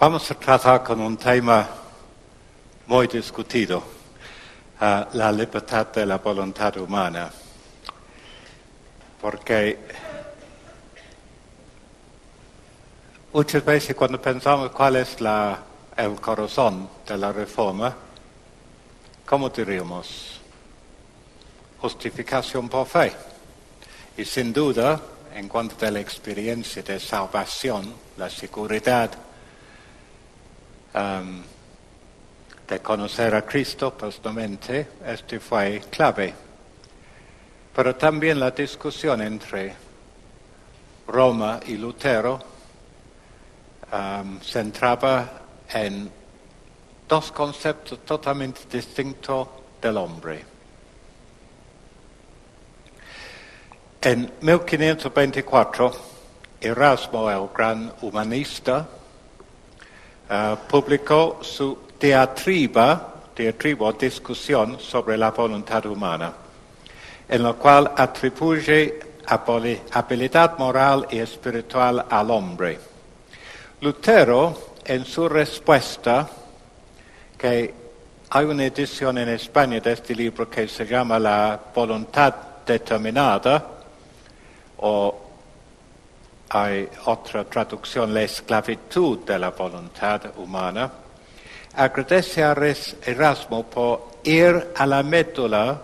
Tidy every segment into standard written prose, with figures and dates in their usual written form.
Vamos a tratar con un tema muy discutido, la libertad de la voluntad humana, porque muchas veces cuando pensamos cuál es el corazón de la reforma, ¿cómo diríamos? Justificación por fe. Y sin duda, en cuanto a la experiencia de salvación, la seguridad de conocer a Cristo personalmente, esto fue clave. Pero también la discusión entre Roma y Lutero se centraba en dos conceptos totalmente distintos del hombre. En 1524, Erasmo, el gran humanista, publicó su diatriba o discusión sobre la voluntad humana, en la cual atribuye habilidad moral y espiritual al hombre. Lutero, en su respuesta, que hay una edición en España de este libro que se llama La voluntad determinada, o hay otra traducción, la esclavitud de la voluntad humana, agradece a Erasmo por ir a la médula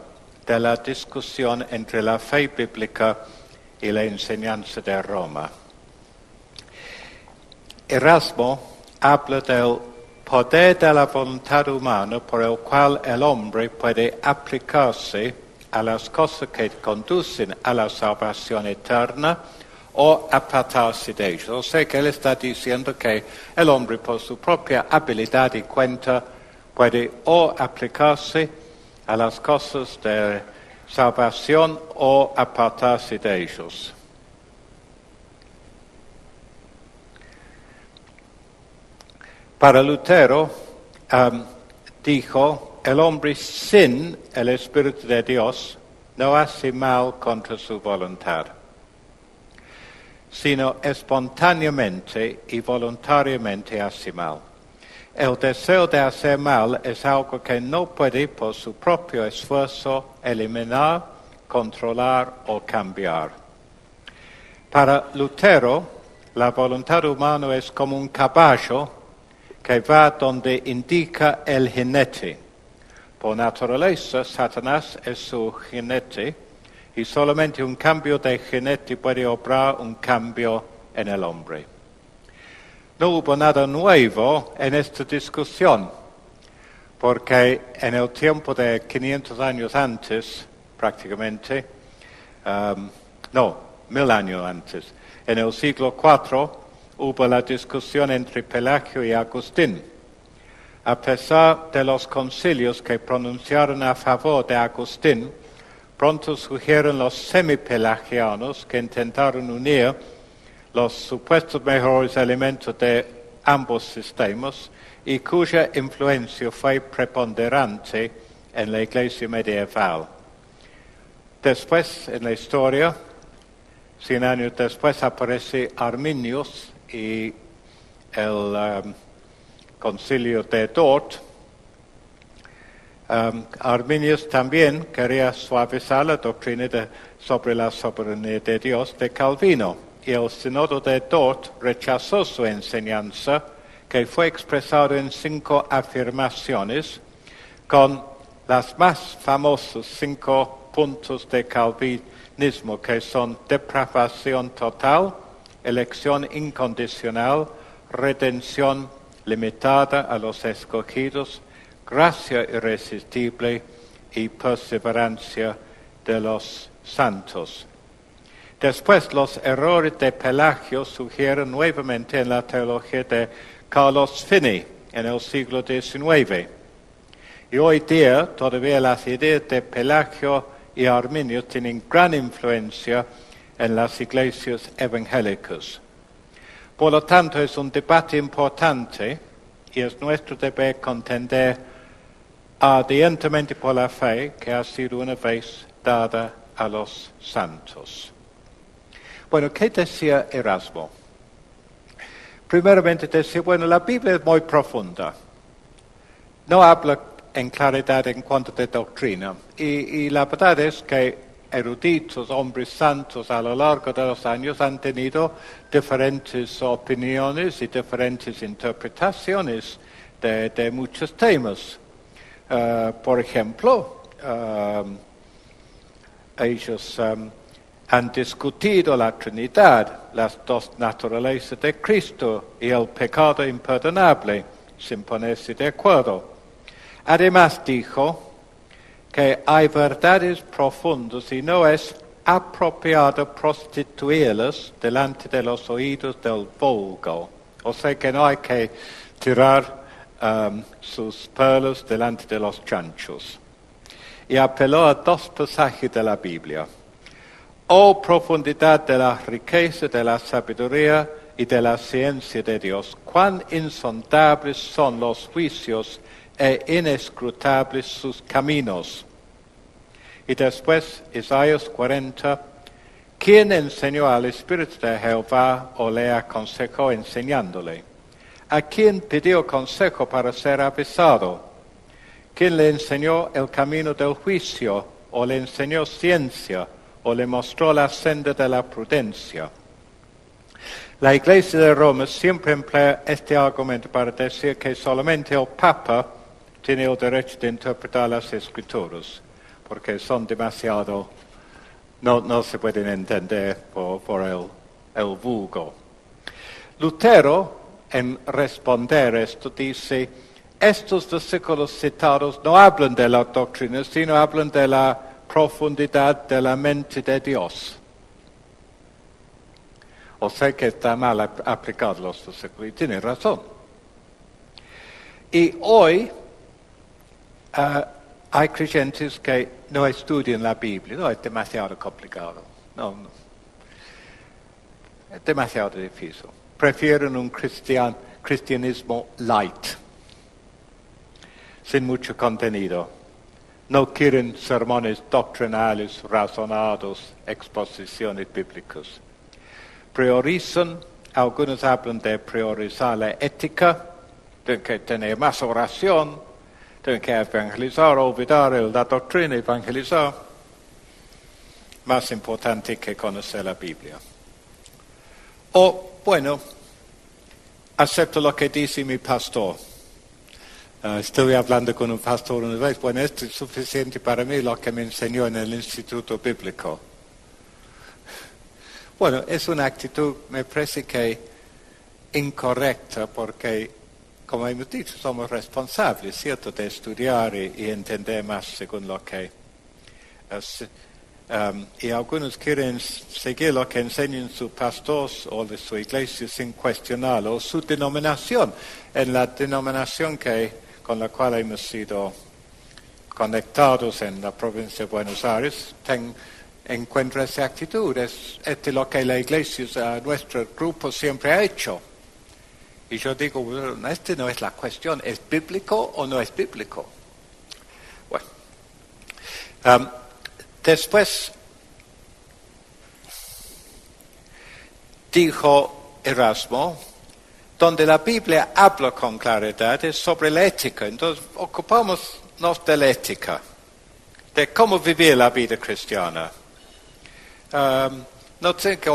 de la discusión entre la fe bíblica y la enseñanza de Roma. Erasmo habla del poder de la voluntad humana por el cual el hombre puede aplicarse a las cosas que conducen a la salvación eterna o apartarse de ellos. O sea que él está diciendo que el hombre por su propia habilidad y cuenta puede o aplicarse a las cosas de salvación o apartarse de ellos. Para Lutero, dijo, el hombre sin el Espíritu de Dios no hace mal contra su voluntad, sino espontáneamente y voluntariamente hace mal. El deseo de hacer mal es algo que no puede por su propio esfuerzo eliminar, controlar o cambiar. Para Lutero, la voluntad humana es como un caballo que va donde indica el jinete. Por naturaleza, Satanás es su jinete y solamente un cambio de jinete puede obrar un cambio en el hombre. No hubo nada nuevo en esta discusión, porque en el tiempo de 500 años antes, prácticamente, 1000 años antes, en el siglo IV, hubo la discusión entre Pelagio y Agustín. A pesar de los concilios que pronunciaron a favor de Agustín, pronto surgieron los semipelagianos que intentaron unir los supuestos mejores elementos de ambos sistemas y cuya influencia fue preponderante en la Iglesia medieval. Después, en la historia, 100 años después, aparece Arminius y el concilio de Dort. Arminius también quería suavizar la doctrina sobre la soberanía de Dios de Calvino, y el sínodo de Dort rechazó su enseñanza, que fue expresada en 5 afirmaciones, con las más famosas 5 puntos de calvinismo, que son depravación total, elección incondicional, redención limitada a los escogidos, gracia irresistible y perseverancia de los santos. Después, los errores de Pelagio surgieron nuevamente en la teología de Carlos Finney en el siglo XIX. Y hoy día, todavía las ideas de Pelagio y Arminio tienen gran influencia en las iglesias evangélicas. Por lo tanto, es un debate importante y es nuestro deber contender ardientemente por la fe que ha sido una vez dada a los santos. Bueno, ¿qué decía Erasmo? Primeramente decir, bueno, la Biblia es muy profunda. No habla en claridad en cuanto de doctrina. Y la verdad es que eruditos, hombres santos a lo largo de los años han tenido diferentes opiniones y diferentes interpretaciones de muchos temas. Por ejemplo, ellos han discutido la Trinidad, las dos naturalezas de Cristo y el pecado imperdonable, sin ponerse de acuerdo. Además dijo que hay verdades profundas y no es apropiado prostituirlas delante de los oídos del vulgo. O sea que no hay que tirar sus perlas delante de los chanchos. Y apeló a dos pasajes de la Biblia. Oh profundidad de la riqueza, de la sabiduría y de la ciencia de Dios, cuán insondables son los juicios e inescrutables sus caminos. Y después, Isaías 40, ¿quién enseñó al Espíritu de Jehová o le aconsejó enseñándole? ¿A quién pidió consejo para ser avisado? ¿Quién le enseñó el camino del juicio o le enseñó ciencia o le mostró la senda de la prudencia? La Iglesia de Roma siempre emplea este argumento para decir que solamente el Papa tiene el derecho de interpretar las Escrituras, porque son demasiado, no se pueden entender por el vulgo. Lutero, en responder esto, dice, estos versículos citados no hablan de la doctrina, sino hablan de la profundidad de la mente de Dios. O sea que está mal aplicado los versículos, y tiene razón. Y hoy hay creyentes que no estudian la Biblia, no es demasiado complicado, no. Es demasiado difícil. Prefieren un cristianismo light, sin mucho contenido. No quieren sermones doctrinales, razonados, exposiciones bíblicas. Priorizan, algunos hablan de priorizar la ética, tienen que tener más oración, tienen que evangelizar, olvidar la doctrina, evangelizar. Más importante que conocer la Biblia. O, bueno, acepto lo que dice mi pastor. Estuve hablando con un pastor una vez, bueno, esto es suficiente para mí lo que me enseñó en el Instituto Bíblico. Bueno, es una actitud, me parece que incorrecta, porque, como hemos dicho, somos responsables, ¿cierto?, de estudiar y entender más según lo que... y algunos quieren seguir lo que enseñan sus pastores o de su iglesia sin cuestionarlo, o su denominación. En la denominación con la cual hemos sido conectados en la provincia de Buenos Aires, encuentra esa actitud. Es lo que la iglesia, nuestro grupo siempre ha hecho. Y yo digo, bueno, no es la cuestión, ¿es bíblico o no es bíblico? Bueno, después dijo Erasmo, donde la Biblia habla con claridad es sobre la ética. Entonces, ocupámonos de la ética, de cómo vivir la vida cristiana. No tenemos que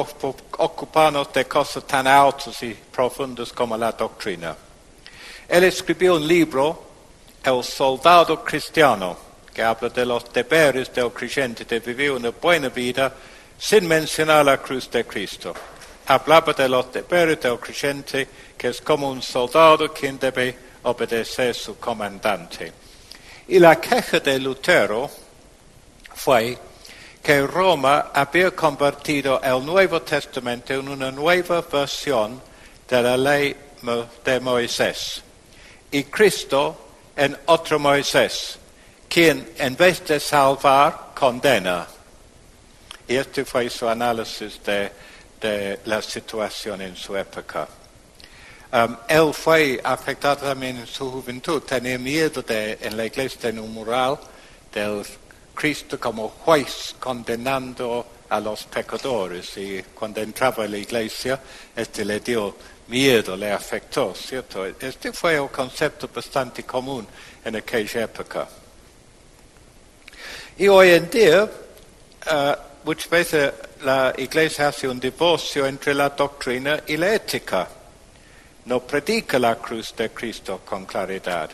ocuparnos de cosas tan altas y profundas como la doctrina. Él escribió un libro, El soldado cristiano, que habla de los deberes del creyente de vivir una buena vida sin mencionar la cruz de Cristo. Hablaba de los deberes del creyente, que es como un soldado quien debe obedecer a su comandante. Y la queja de Lutero fue que Roma había convertido el Nuevo Testamento en una nueva versión de la ley de Moisés, y Cristo en otro Moisés, quien en vez de salvar, condena. Y este fue su análisis de la situación en su época. Él fue afectado también en su juventud, tenía miedo en la iglesia tener un mural del Cristo como juez condenando a los pecadores, y cuando entraba a la iglesia, le dio miedo le afectó, ¿cierto? Este fue un concepto bastante común en aquella época. Y hoy en día, muchas veces la Iglesia hace un divorcio entre la doctrina y la ética. No predica la cruz de Cristo con claridad.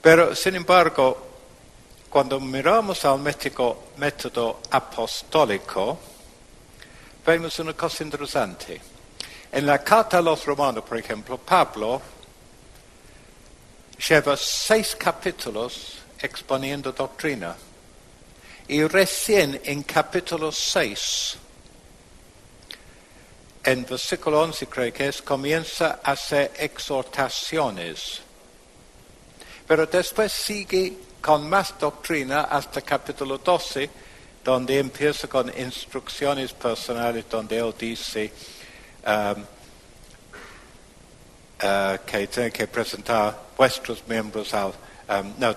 Pero, sin embargo, cuando miramos al método apostólico, vemos una cosa interesante. En la carta a los romanos, por ejemplo, Pablo lleva 6 capítulos exponiendo doctrina. Y recién en capítulo 6, en versículo 11 creo que es, comienza a hacer exhortaciones. Pero después sigue con más doctrina hasta capítulo 12, donde empieza con instrucciones personales, donde él dice que tiene que presentar vuestros miembros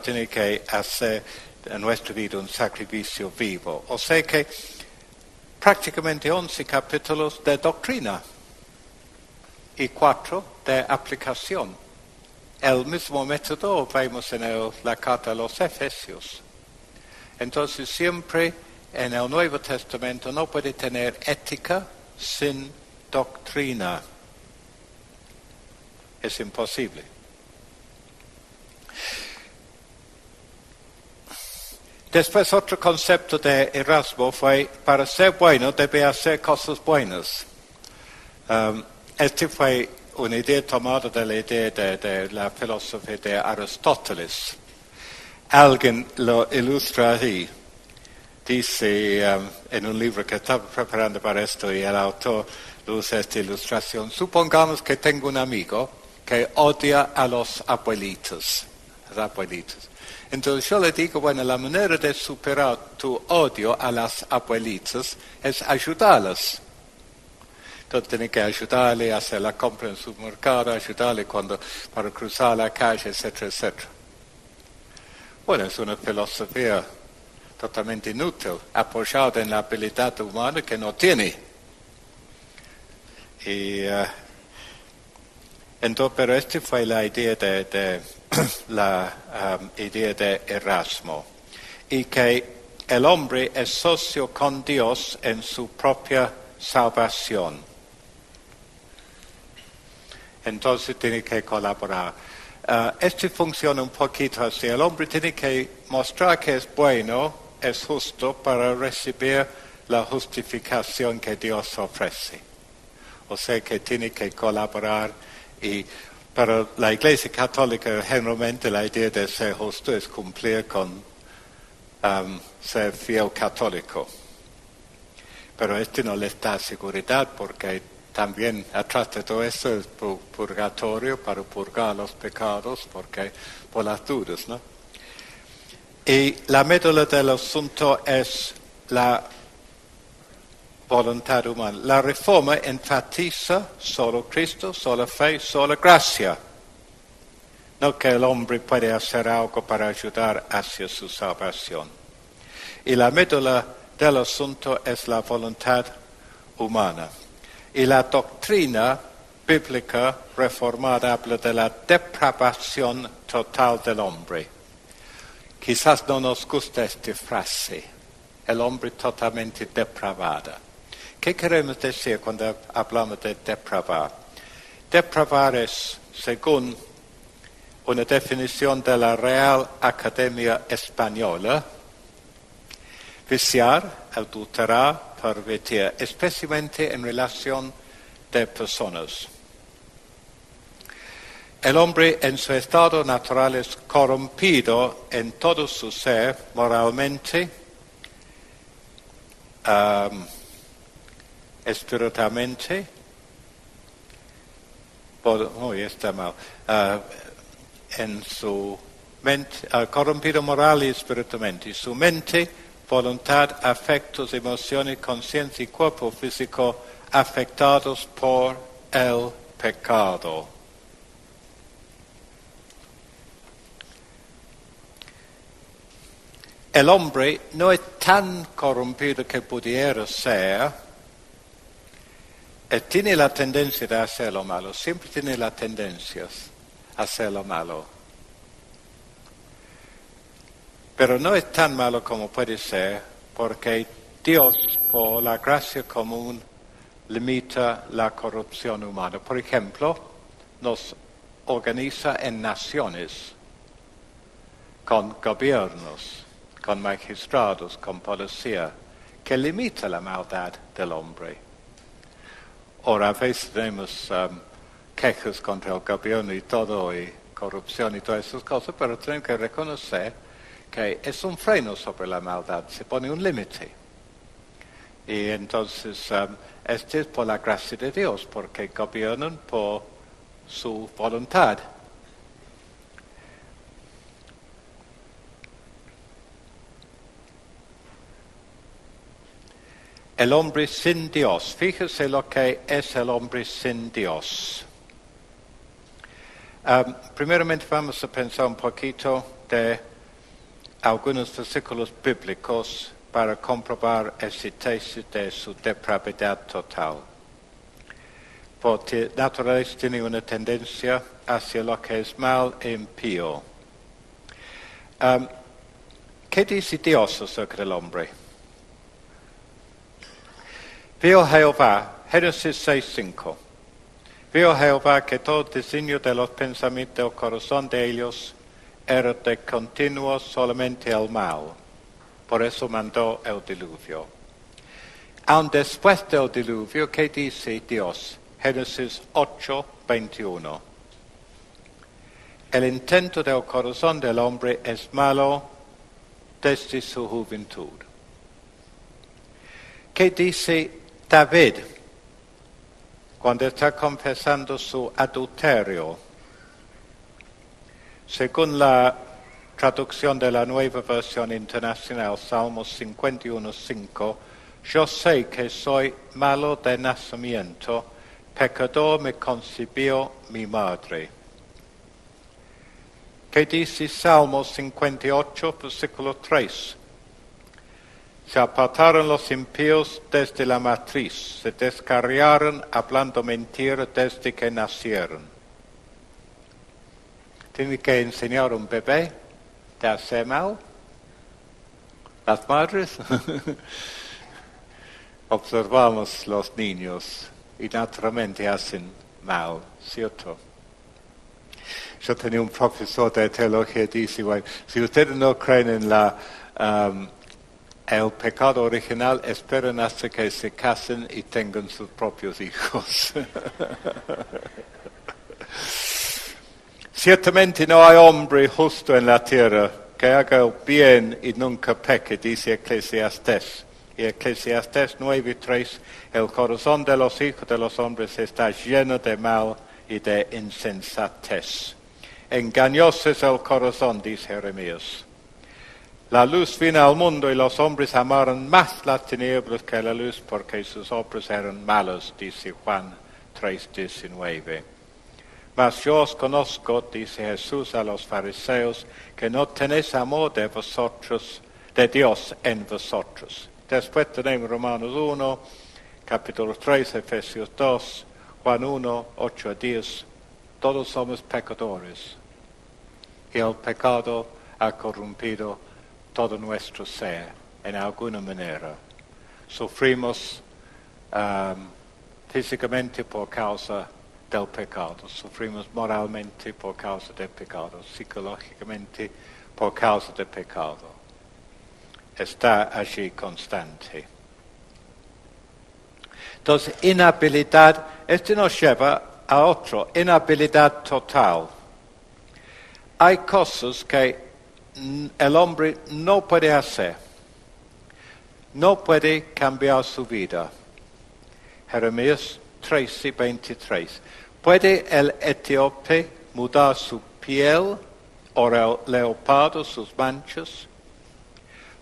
tiene que hacer en nuestra vida un sacrificio vivo. O sea que prácticamente 11 capítulos de doctrina y 4 de aplicación. El mismo método vemos en la carta a los Efesios. Entonces siempre en el Nuevo Testamento no puede tener ética sin doctrina. Es imposible. Después otro concepto de Erasmo fue, para ser bueno debe hacer cosas buenas. Este fue una idea tomada de la idea de la filosofía de Aristóteles. Alguien lo ilustra ahí. Dice en un libro que estaba preparando para esto y el autor usa esta ilustración. Supongamos que tengo un amigo que odia a los abuelitos. Entonces yo le digo, bueno, la manera de superar tu odio a las abuelitas es ayudarlas. Entonces tiene que ayudarle a hacer la compra en su mercado, ayudarle para cruzar la calle, etcétera, etcétera. Bueno, es una filosofía totalmente inútil, apoyada en la habilidad humana que no tiene. Entonces, pero esta fue la idea idea de Erasmo, y que el hombre es socio con Dios en su propia salvación. Entonces tiene que colaborar. Esto funciona un poquito así. El hombre tiene que mostrar que es bueno, es justo, para recibir la justificación que Dios ofrece. O sea que tiene que colaborar. Y para la Iglesia Católica, generalmente la idea de ser justo es cumplir con ser fiel católico. Pero esto no les da seguridad, porque también atrás de todo eso es purgatorio para purgar los pecados, porque por las dudas, ¿no? Y la médula del asunto es la voluntad humana. La reforma enfatiza solo Cristo, sola fe, sola gracia. No que el hombre puede hacer algo para ayudar hacia su salvación. Y la médula del asunto es la voluntad humana. Y la doctrina bíblica reformada habla de la depravación total del hombre. Quizás no nos gusta esta frase, el hombre totalmente depravado. ¿Qué queremos decir cuando hablamos de depravar? Depravar es, según una definición de la Real Academia Española, viciar, adulterar, pervertir, especialmente en relación de personas. El hombre en su estado natural es corrompido en todo su ser, moralmente, espiritualmente, está mal, en su mente, corrompido moral y espiritualmente. Su mente, voluntad, afectos, emociones, conciencia y cuerpo físico afectados por el pecado. El hombre no es tan corrompido que pudiera ser tiene la tendencia de hacer lo malo, siempre tiene la tendencia a hacer lo malo. Pero no es tan malo como puede ser, porque Dios, por la gracia común, limita la corrupción humana. Por ejemplo, nos organiza en naciones, con gobiernos, con magistrados, con policía, que limita la maldad del hombre. Ahora, a veces tenemos quejas contra el gobierno y todo, y corrupción y todas esas cosas, pero tenemos que reconocer que es un freno sobre la maldad, se pone un límite. Y entonces, este es por la gracia de Dios, porque gobiernan por su voluntad. El hombre sin Dios. Fíjese lo que es el hombre sin Dios. Primeramente vamos a pensar un poquito de algunos versículos bíblicos para comprobar esa tesis de su depravidad total. Porque la naturaleza tiene una tendencia hacia lo que es mal e impío. ¿Qué dice Dios acerca del hombre? Vio Jehová, Génesis 6:5. Vio Jehová que todo designio de los pensamientos del corazón de ellos era de continuo solamente el mal. Por eso mandó el diluvio. Aun después del diluvio, ¿qué dice Dios? Génesis 8:21. El intento del corazón del hombre es malo desde su juventud. ¿Qué dice David cuando está confesando su adulterio? Según la traducción de la Nueva Versión Internacional, Salmos 51:5, yo sé que soy malo de nacimiento, pecador me concibió mi madre. ¿Qué dice Salmos 58, versículo 3? Se apartaron los impíos desde la matriz, se descarriaron hablando mentira desde que nacieron. ¿Tiene que enseñar a un bebé de hacer mal? ¿Las madres? Observamos los niños y naturalmente hacen mal, ¿cierto? Yo tenía un profesor de teología que dice, bueno, si ustedes no creen en el pecado original, esperen hasta que se casen y tengan sus propios hijos. Ciertamente no hay hombre justo en la tierra que haga el bien y nunca peque, dice Eclesiastés. Y Eclesiastés 9:3, el corazón de los hijos de los hombres está lleno de mal y de insensatez. Engañoso es el corazón, dice Jeremías. La luz vino al mundo y los hombres amaron más las tinieblas que la luz porque sus obras eran malas, dice Juan 3:19. Mas yo os conozco, dice Jesús a los fariseos, que no tenéis amor de vosotros, de Dios en vosotros. Después tenemos Romanos 1, capítulo 3, Efesios 2, Juan 1, 8-10. Todos somos pecadores. Y el pecado ha corrompido todo nuestro ser en alguna manera. Sufrimos físicamente por causa del pecado, sufrimos moralmente por causa del pecado, psicológicamente por causa del pecado. Está allí constante. Entonces, inhabilidad, esto nos lleva a otro, inhabilidad total. Hay cosas que el hombre no puede hacer, no puede cambiar su vida. Jeremías 13:23. ¿Puede el etíope mudar su piel o el leopardo sus manchas?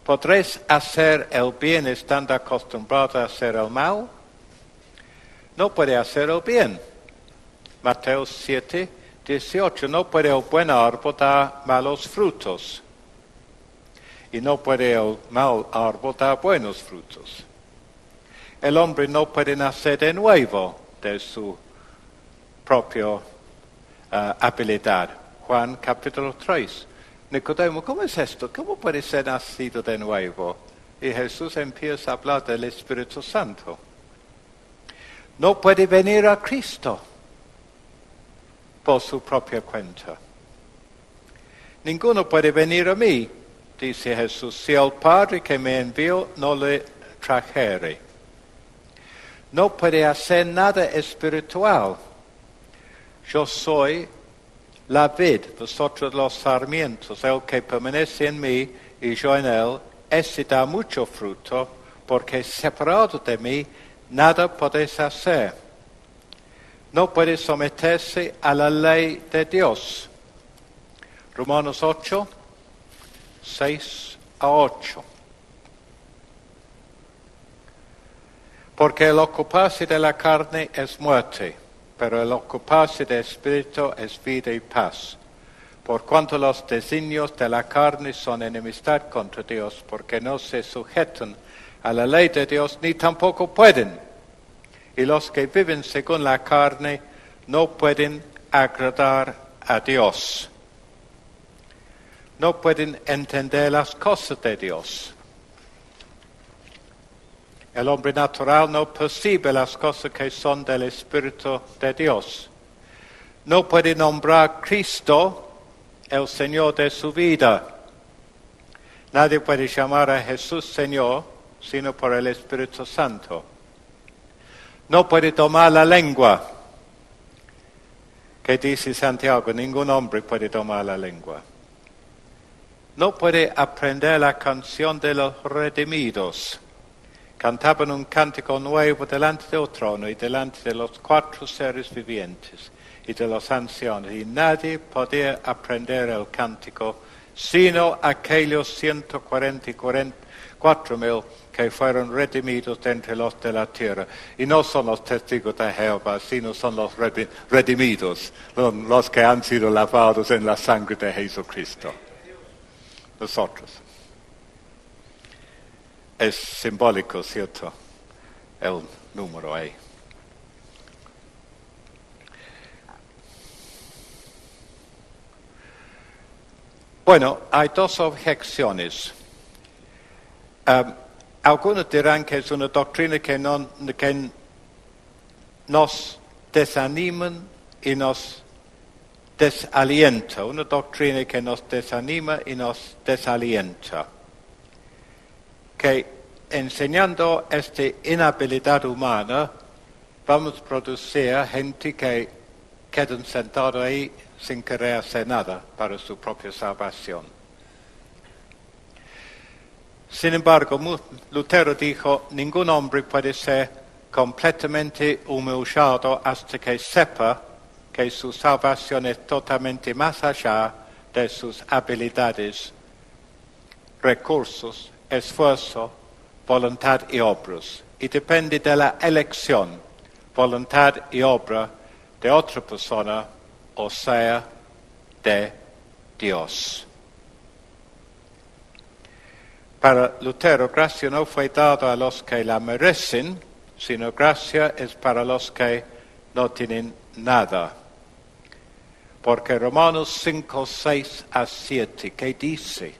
¿Podréis hacer el bien estando acostumbrado a hacer el mal? No puede hacer el bien. Mateo 7:18. No puede el buen árbol dar malos frutos. Y no puede el mal árbol dar buenos frutos. el hombre no puede nacer de nuevo de su propia habilidad. Juan capítulo 3. Nicodemo, ¿cómo es esto? ¿Cómo puede ser nacido de nuevo? Y Jesús empieza a hablar del Espíritu Santo. No puede venir a Cristo por su propia cuenta. Ninguno puede venir a mí, dice Jesús, si el Padre que me envió no le trajere. No puede hacer nada espiritual. Yo soy la vid, vosotros los sarmientos. El que permanece en mí y yo en él, ese da mucho fruto, porque separado de mí nada podéis hacer. No puede someterse a la ley de Dios. Romanos 8, 6 a 8. Porque el ocuparse de la carne es muerte, pero el ocuparse del Espíritu es vida y paz. Por cuanto los designios de la carne son enemistad contra Dios, porque no se sujetan a la ley de Dios, ni tampoco pueden. Y los que viven según la carne no pueden agradar a Dios. No pueden entender las cosas de Dios. El hombre natural no percibe las cosas que son del Espíritu de Dios. No puede nombrar a Cristo el Señor de su vida. Nadie puede llamar a Jesús Señor sino por el Espíritu Santo. No puede tomar la lengua. Que dice Santiago, ningún hombre puede tomar la lengua. No puede aprender la canción de los redimidos. Cantaban un cántico nuevo delante del trono y delante de los 4 seres vivientes y de los ancianos, y nadie podía aprender el cántico sino aquellos 144,000 que fueron redimidos de entre los de la tierra. Y no son los testigos de Jehová, sino son los redimidos, los que han sido lavados en la sangre de Jesucristo. Nosotros. Es simbólico, ¿cierto? El número ahí. Bueno, hay 2 objeciones. Algunos dirán que es una doctrina que nos desanima y nos desalienta. Una doctrina que nos desanima y nos desalienta. Que enseñando esta inhabilidad humana, vamos a producir gente que quedan sentados ahí sin querer hacer nada para su propia salvación. Sin embargo, Lutero dijo, ningún hombre puede ser completamente humillado hasta que sepa que su salvación es totalmente más allá de sus habilidades, recursos, esfuerzo, voluntad y obras, y depende de la elección, voluntad y obra de otra persona, o sea, de Dios. Para Lutero, gracia no fue dada a los que la merecen, sino gracia es para los que no tienen nada. Porque Romanos 5, 6 a 7, ¿qué dice?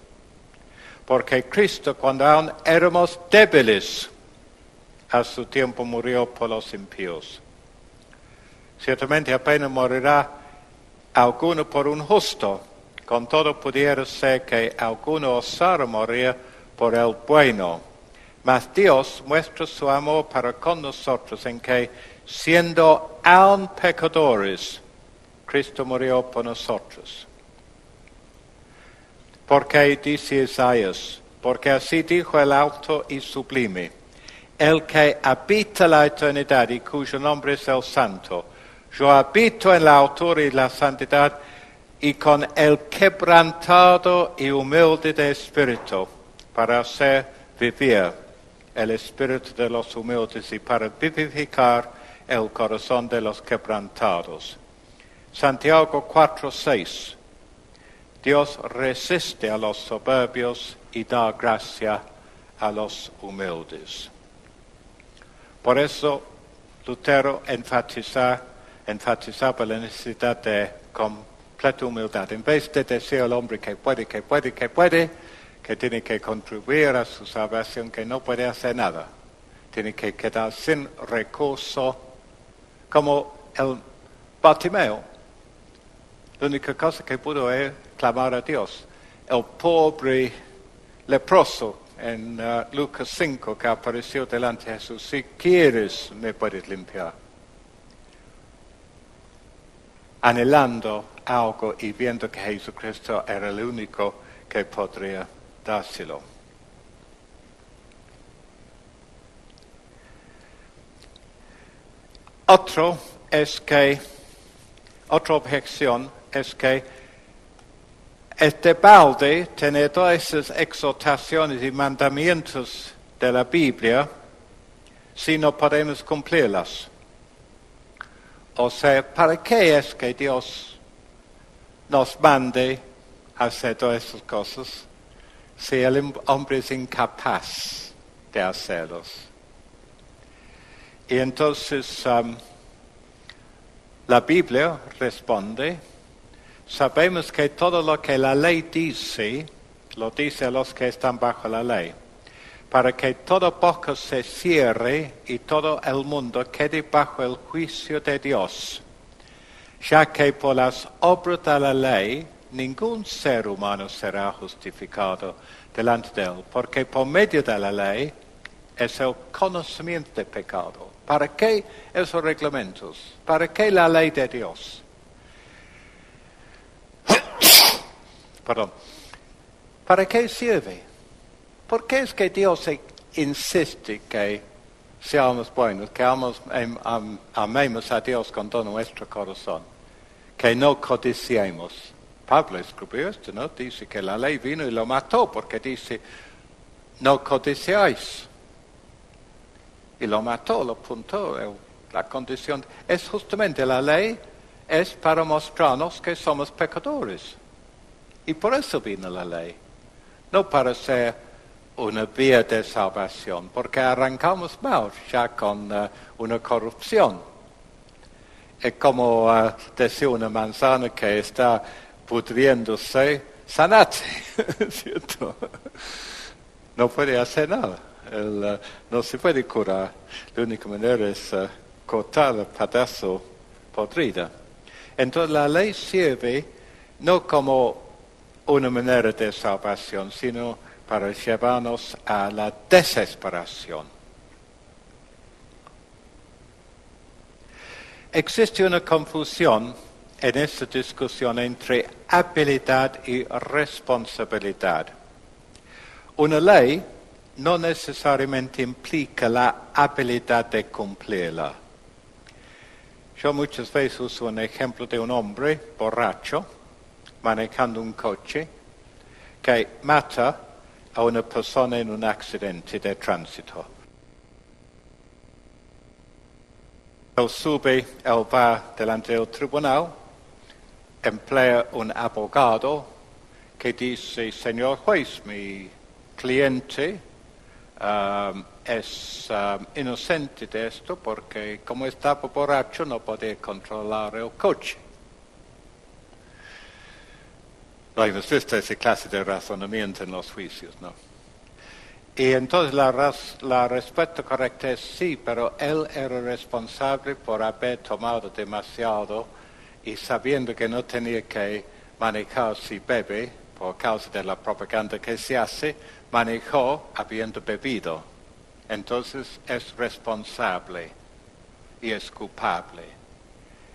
Porque Cristo, cuando aún éramos débiles, a su tiempo murió por los impíos. Ciertamente apenas morirá alguno por un justo, con todo pudiera ser que alguno osara morir por el bueno. Mas Dios muestra su amor para con nosotros en que, siendo aún pecadores, Cristo murió por nosotros. Porque dice Isaías, porque así dijo el alto y sublime, el que habita la eternidad y cuyo nombre es el Santo. Yo habito en la altura y la santidad y con el quebrantado y humilde de espíritu para hacer vivir el espíritu de los humildes y para vivificar el corazón de los quebrantados. Santiago 4:6. Dios resiste a los soberbios y da gracia a los humildes. Por eso Lutero enfatizaba la necesidad de completa humildad. En vez de decir al hombre que puede, que tiene que contribuir a su salvación, que no puede hacer nada. Tiene que quedar sin recurso, como el Bartimeo. La única cosa que pudo es clamar a Dios. El pobre leproso en Lucas 5, que apareció delante de Jesús, si quieres me puedes limpiar. Anhelando algo y viendo que Jesucristo era el único que podría dárselo. Otra objeción es que es de balde tener todas esas exhortaciones y mandamientos de la Biblia si no podemos cumplirlas. O sea, ¿para qué es que Dios nos mande a hacer todas esas cosas si el hombre es incapaz de hacerlos? Y entonces la Biblia responde, sabemos que todo lo que la ley dice, lo dice a los que están bajo la ley, para que toda boca se cierre y todo el mundo quede bajo el juicio de Dios, ya que por las obras de la ley ningún ser humano será justificado delante de él, porque por medio de la ley es el conocimiento de pecado. ¿Para qué esos reglamentos? ¿Para qué la ley de Dios? Perdón. ¿Para qué sirve? ¿Por qué es que Dios insiste que seamos buenos, que amemos a Dios con todo nuestro corazón, que no codiciemos? Pablo escribió esto, ¿no? Dice que la ley vino y lo mató porque dice, no codiciáis. Y lo mató, lo apuntó, la condición. Es justamente la ley, es para mostrarnos que somos pecadores. Y por eso vino la ley. No para ser una vía de salvación, porque arrancamos mal ya con una corrupción. Es como decir una manzana que está pudriéndose, sanate, ¿cierto? No puede hacer nada. No se puede curar. La única manera es cortar el pedazo podrida. Entonces la ley sirve no como una manera de salvación, sino para llevarnos a la desesperación. Existe una confusión en esta discusión entre habilidad y responsabilidad. Una ley no necesariamente implica la habilidad de cumplirla. Yo muchas veces uso un ejemplo de un hombre borracho manejando un coche que mata a una persona en un accidente de tránsito. Él va delante del tribunal, emplea un abogado que dice, señor juez, mi cliente es inocente de esto porque como estaba borracho no podía controlar el coche. No hemos visto esa clase de razonamiento en los juicios, ¿no? Y entonces la respuesta correcta es sí, pero él era responsable por haber tomado demasiado y sabiendo que no tenía que manejar si bebe, por causa de la propaganda que se hace, manejó habiendo bebido. Entonces es responsable y es culpable.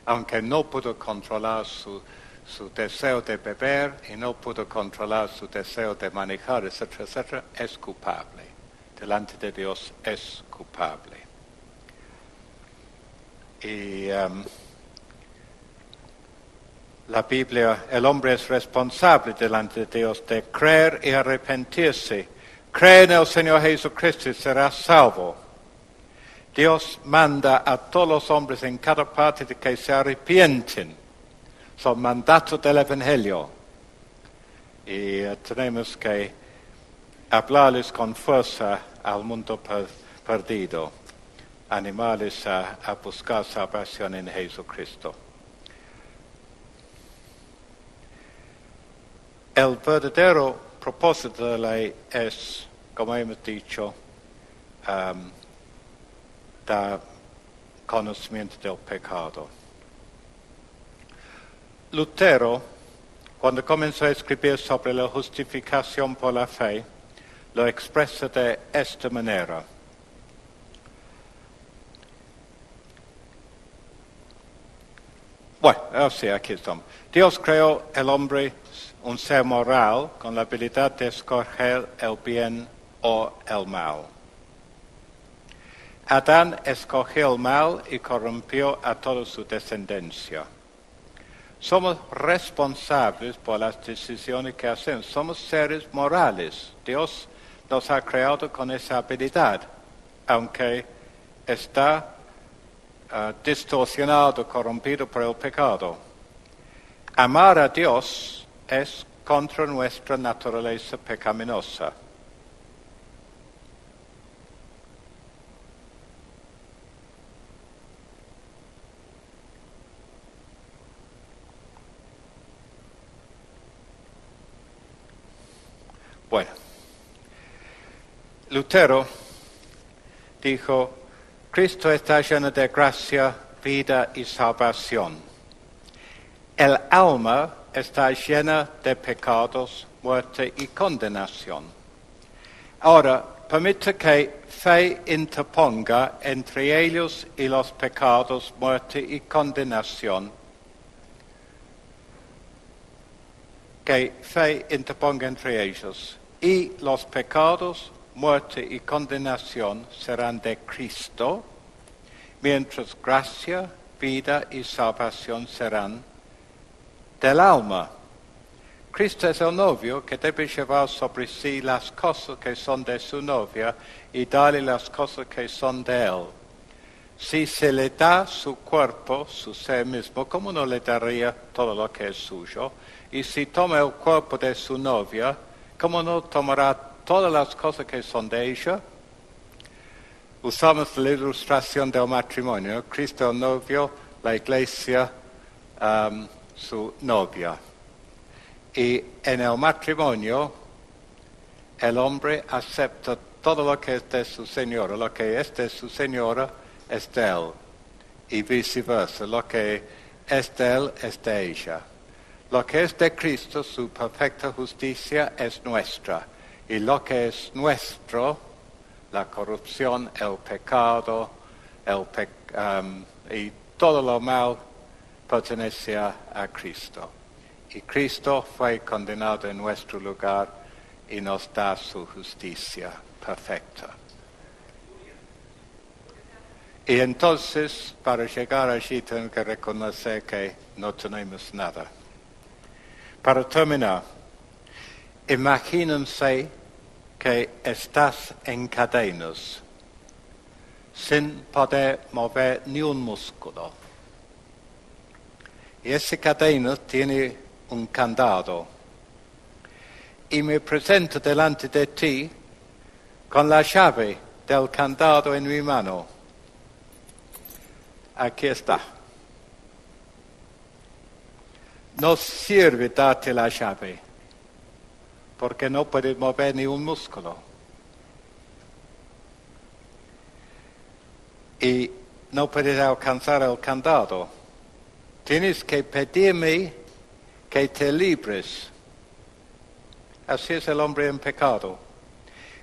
Aunque no pudo controlar su deseo de beber y no pudo controlar su deseo de manejar, etcétera, etcétera, es culpable. Delante de Dios es culpable. Y la Biblia, el hombre es responsable delante de Dios de creer y arrepentirse. Cree en el Señor Jesucristo y serás salvo. Dios manda a todos los hombres en cada parte de que se arrepienten. Son mandatos del Evangelio. Y tenemos que hablarles con fuerza al mundo perdido. animales a buscar salvación en Jesucristo. El verdadero propósito de la ley es, como hemos dicho, dar conocimiento del pecado. Lutero, cuando comenzó a escribir sobre la justificación por la fe, lo expresa de esta manera. Bueno, sí, aquí estamos. Dios creó el hombre un ser moral con la habilidad de escoger el bien o el mal. Adán escogió el mal y corrompió a toda su descendencia. Somos responsables por las decisiones que hacemos. Somos seres morales. Dios nos ha creado con esa habilidad, aunque está distorsionado, corrompido por el pecado. Amar a Dios es contra nuestra naturaleza pecaminosa. Bueno, Lutero dijo, Cristo está lleno de gracia, vida y salvación. El alma está llena de pecados, muerte y condenación. Ahora, permite que fe interponga entre ellos y los pecados, muerte y condenación. Que fe interponga entre ellos y los pecados, muerte y condenación serán de Cristo, mientras gracia, vida y salvación serán del alma. Cristo es el novio que debe llevar sobre sí las cosas que son de su novia y darle las cosas que son de él. Si se le da su cuerpo, su ser mismo, ¿cómo no le daría todo lo que es suyo? Y si toma el cuerpo de su novia, ¿cómo no tomará todas las cosas que son de ella? Usamos la ilustración del matrimonio. Cristo el novio, la iglesia su novia. Y en el matrimonio, el hombre acepta todo lo que es de su señora. Lo que es de su señora es de él. Y viceversa. Lo que es de él es de ella. Lo que es de Cristo, su perfecta justicia, es nuestra. Y lo que es nuestro, la corrupción, el pecado, y todo lo mal, pertenece a Cristo. Y Cristo fue condenado en nuestro lugar y nos da su justicia perfecta. Y entonces, para llegar allí, tengo que reconocer que no tenemos nada. Para terminar, imagínense que estás en cadenas, sin poder mover ni un músculo. Y esa cadena tiene un candado. Y me presento delante de ti con la llave del candado en mi mano. Aquí está. No sirve darte la llave, porque no puedes mover ni un músculo. Y no puedes alcanzar el candado. Tienes que pedirme que te libres. Así es el hombre en pecado.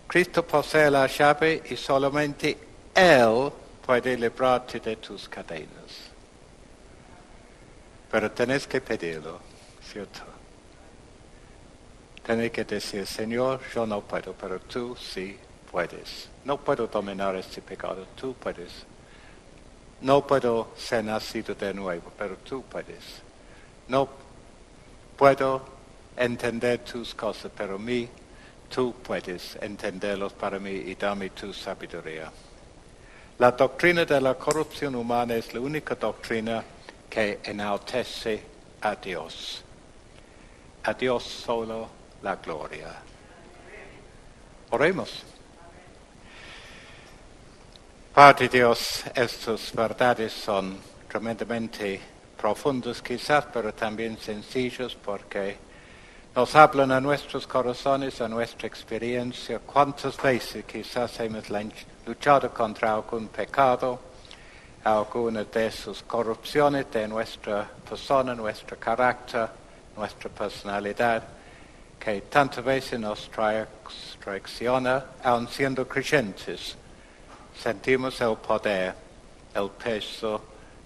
Cristo posee la llave y solamente Él puede librarte de tus cadenas. Pero tenés que pedirlo, ¿cierto? Tenés que decir, Señor, yo no puedo, pero tú sí puedes. No puedo dominar este pecado, tú puedes. No puedo ser nacido de nuevo, pero tú puedes. No puedo entender tus cosas, pero tú puedes entenderlos para mí y darme tu sabiduría. La doctrina de la corrupción humana es la única doctrina que enaltece a Dios. A Dios solo la gloria. Oremos. Padre Dios, estas verdades son tremendamente profundas quizás, pero también sencillas porque nos hablan a nuestros corazones, a nuestra experiencia. ¿Cuántas veces quizás hemos luchado contra algún pecado, alguna de sus corrupciones de nuestra persona, nuestro carácter, nuestra personalidad, que tantas veces nos traiciona, aun siendo creyentes? Sentimos el poder, el peso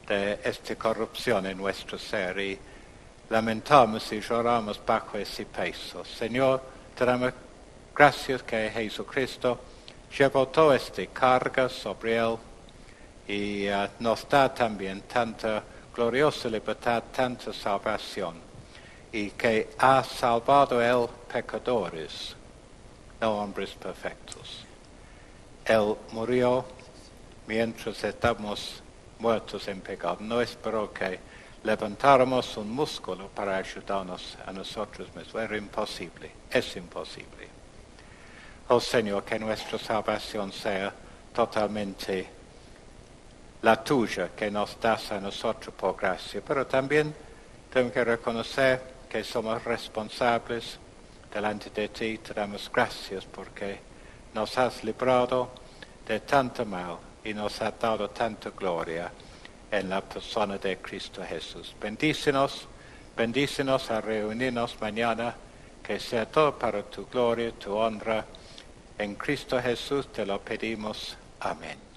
de esta corrupción en nuestro ser y lamentamos y lloramos bajo ese peso. Señor, te damos gracias que Jesucristo llevó toda esta carga sobre él y nos da también tanta gloriosa libertad, tanta salvación, y que ha salvado él pecadores, no hombres perfectos. Él murió mientras estamos muertos en pecado. No esperó que levantáramos un músculo para ayudarnos a nosotros mismos. Era imposible, es imposible. Oh Señor, que nuestra salvación sea totalmente la tuya, que nos das a nosotros por gracia. Pero también tengo que reconocer que somos responsables delante de ti. Te damos gracias porque nos has librado de tanto mal y nos has dado tanta gloria en la persona de Cristo Jesús. Bendícenos a reunirnos mañana, que sea todo para tu gloria, tu honra. En Cristo Jesús te lo pedimos. Amén.